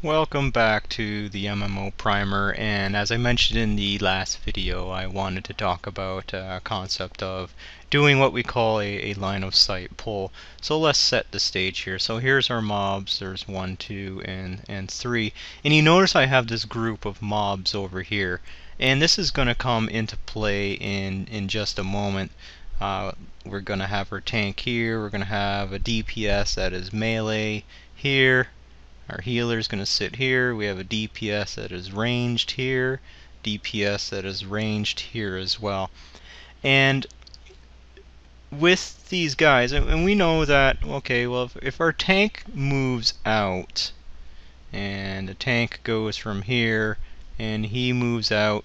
Welcome back to the MMO primer, and as I mentioned in the last video, I wanted to talk about a concept of doing what we call a line of sight pull. So let's set the stage here. So here's our mobs. There's 1, 2, and 3, and you notice I have this group of mobs over here, and this is going to come into play in just a moment. We're going to have our tank here. We're going to have a DPS that is melee here. Our healer is going to sit here. We have a DPS that is ranged here, DPS that is ranged here as well. And with these guys, and we know that, okay, well, if our tank moves out, and the tank goes from here, and he moves out,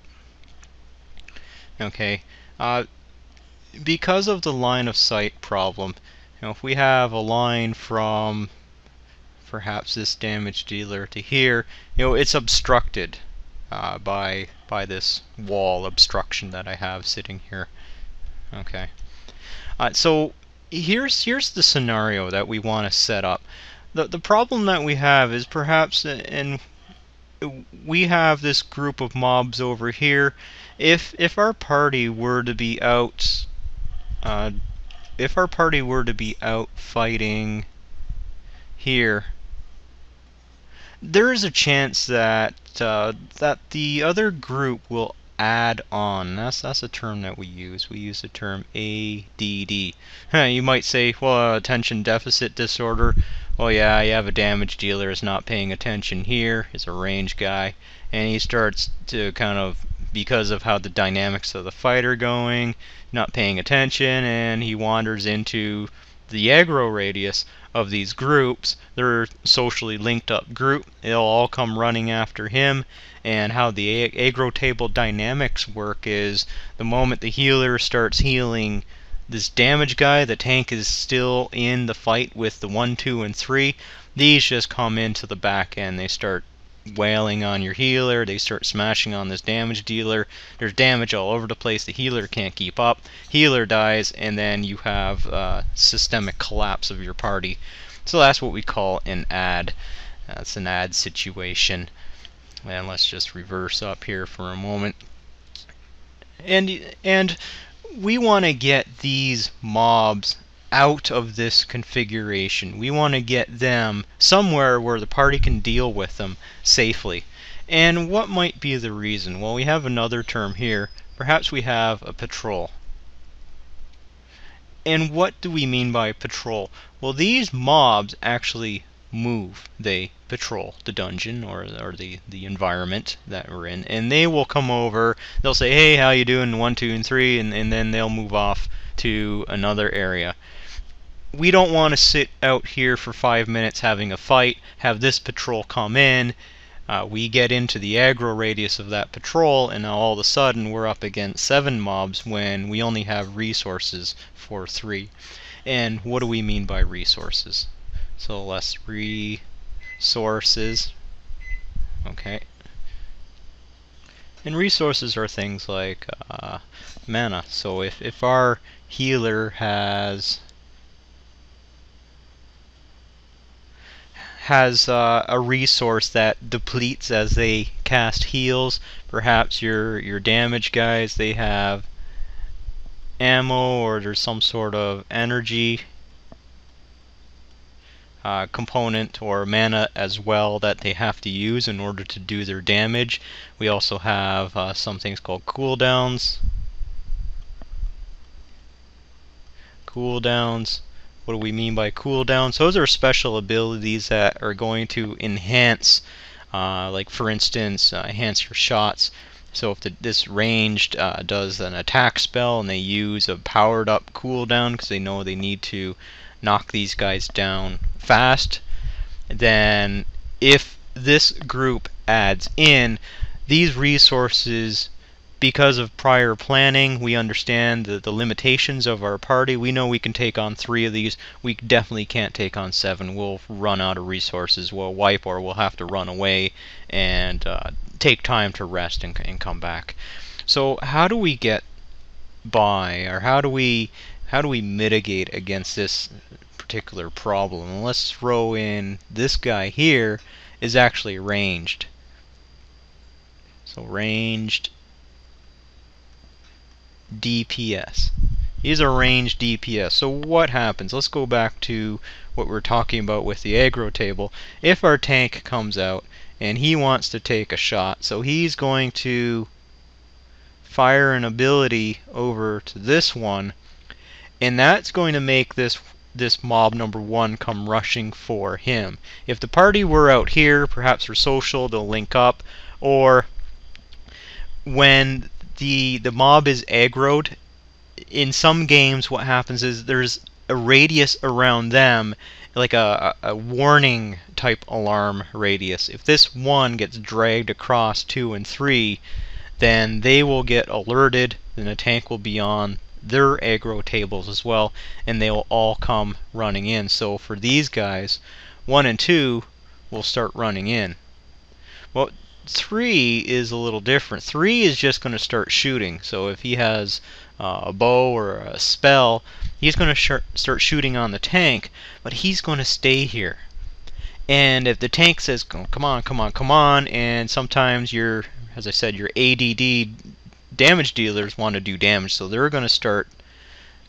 okay, because of the line of sight problem, if we have a line from perhaps this damage dealer to here, it's obstructed by this wall obstruction that I have sitting here. Okay, so here's the scenario that we want to set up. The problem that we have is perhaps, and we have this group of mobs over here. If our party were to be out, fighting here, there is a chance that that the other group will add on. That's a term that we use. We use the term ADD. You might say, well, attention deficit disorder. Well, yeah, you have a damage dealer is not paying attention here. He's a range guy, and he starts to kind of, because of how the dynamics of the fight are going, not paying attention, and he wanders into the aggro radius of these groups. They're socially linked up group. They'll all come running after him. And how the aggro table dynamics work is, the moment the healer starts healing this damage guy, the tank is still in the fight with the 1, 2, and 3. These just come into the back end. They start wailing on your healer, they start smashing on this damage dealer. There's damage all over the place. The healer can't keep up. Healer dies, and then you have systemic collapse of your party. So that's what we call an add. That's an add situation. And let's just reverse up here for a moment. And we want to get these mobs out of this configuration. We want to get them somewhere where the party can deal with them safely. And what might be the reason? Well, we have another term here. Perhaps we have a patrol. And what do we mean by patrol? Well, these mobs actually move. They patrol the dungeon or the environment that we're in, and they will come over. They'll say, hey, how you doing, 1, 2, and 3, and then they'll move off to another area. We don't want to sit out here for 5 minutes having a fight, have this patrol come in, we get into the aggro radius of that patrol, and now all of a sudden we're up against 7 mobs when we only have resources for 3. And what do we mean by resources? So less resources. Okay. And resources are things like mana. So if our healer has a resource that depletes as they cast heals, perhaps your damage guys, they have ammo, or there's some sort of energy component or mana as well that they have to use in order to do their damage. We also have some things called cooldowns. Cooldowns. What do we mean by cooldowns? Those are special abilities that are going to enhance, like for instance, enhance your shots. So if this ranged does an attack spell and they use a powered up cooldown because they know they need to knock these guys down fast, then if this group adds in these resources, because of prior planning, we understand the limitations of our party. We know we can take on 3 of these. We definitely can't take on 7. We'll run out of resources. We'll wipe, or we'll have to run away and take time to rest and come back. So how do we get by, or how do we mitigate against this particular problem? Let's throw in this guy here is actually ranged. So ranged DPS. These are ranged DPS. So what happens? Let's go back to what we're talking about with the aggro table. If our tank comes out and he wants to take a shot, so he's going to fire an ability over to this one, and that's going to make this mob number 1 come rushing for him. If the party were out here, perhaps for social, they'll link up, or when the mob is aggroed, in some games what happens is there's a radius around them, like a warning type alarm radius. If this one gets dragged across 2 and 3, then they will get alerted, then the tank will be on their aggro tables as well, and they will all come running in. So for these guys, 1 and 2 will start running in. Well, 3 is a little different. 3 is just going to start shooting. So if he has a bow or a spell, he's going to start shooting on the tank, but he's going to stay here. And if the tank says, come on, come on, come on, and sometimes your, as I said, your ADD damage dealers want to do damage, so they're going to start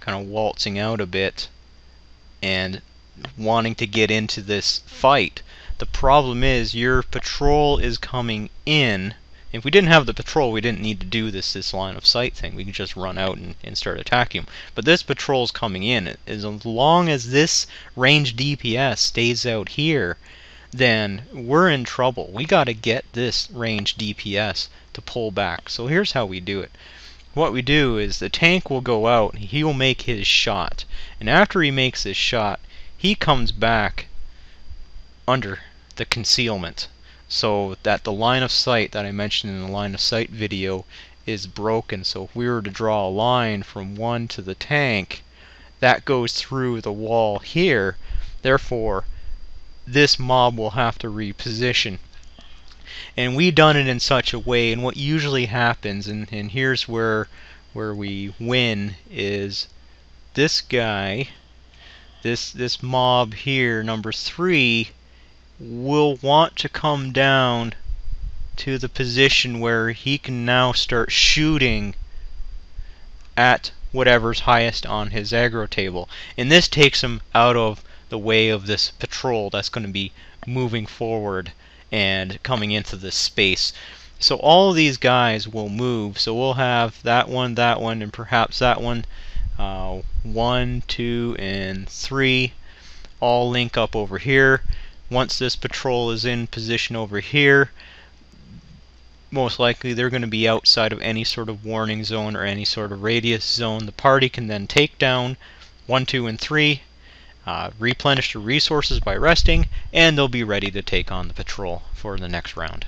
kind of waltzing out a bit and wanting to get into this fight. The problem is your patrol is coming in. If we didn't have the patrol, we didn't need to do this line of sight thing. We could just run out and start attacking them. But this patrol is coming in. As long as this ranged DPS stays out here, then we're in trouble. We got to get this ranged DPS to pull back. So here's how we do it. What we do is the tank will go out, he will make his shot, and after he makes his shot, he comes back under the concealment, so that the line of sight that I mentioned in the line of sight video is broken. So if we were to draw a line from 1 to the tank, that goes through the wall here. Therefore, this mob will have to reposition. And we done it in such a way, and what usually happens, and here's where we win, is this guy, this mob here, number 3, will want to come down to the position where he can now start shooting at whatever's highest on his aggro table. And this takes him out of the way of this patrol that's going to be moving forward and coming into this space. So all of these guys will move. So we'll have that one, and perhaps that one. 1, 2, and 3 all link up over here. Once this patrol is in position over here, most likely they're going to be outside of any sort of warning zone or any sort of radius zone. The party can then take down 1, 2, and 3, replenish their resources by resting, and they'll be ready to take on the patrol for the next round.